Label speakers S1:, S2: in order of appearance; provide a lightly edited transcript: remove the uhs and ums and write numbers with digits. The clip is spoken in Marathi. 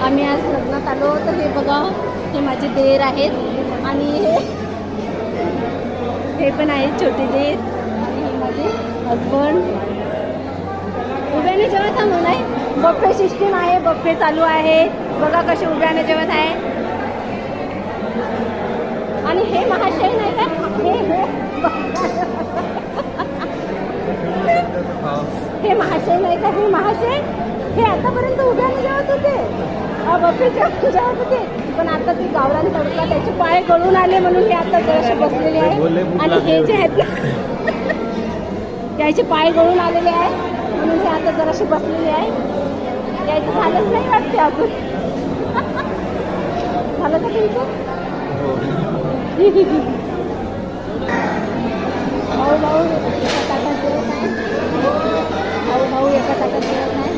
S1: आम्ही आज लग्नात आलो तर हे बघा, हे माझे देर आहेत आणि हे पण आहेत छोटे देर आणि हे माझे हजबंड. उभ्याने जेवत आहे नाही, बफे सिस्टीम आहे, बफे चालू आहे. बघा कसे उभ्याने जेवत आहे. आणि हे महाशय नाही का, हे महाशय नाही का, हे महाशय हे आतापर्यंत उभ्याने जेवत होते, बफे जेवत होते. पण आता ती गावरान तडका त्याचे पाय गळून आले म्हणून हे आता जराशे बसलेले आहे. आणि हे जे आहेत ना याचे पाय गळून आलेले आहे म्हणून हे आता जराशे बसलेले आहे. यायचं झालंच नाही वाटते अजून. झालं का तुमचं? भाऊ भाऊ एका ताटात जेवत आहे. भाऊ भाऊ एका ताटात जेवत आहे.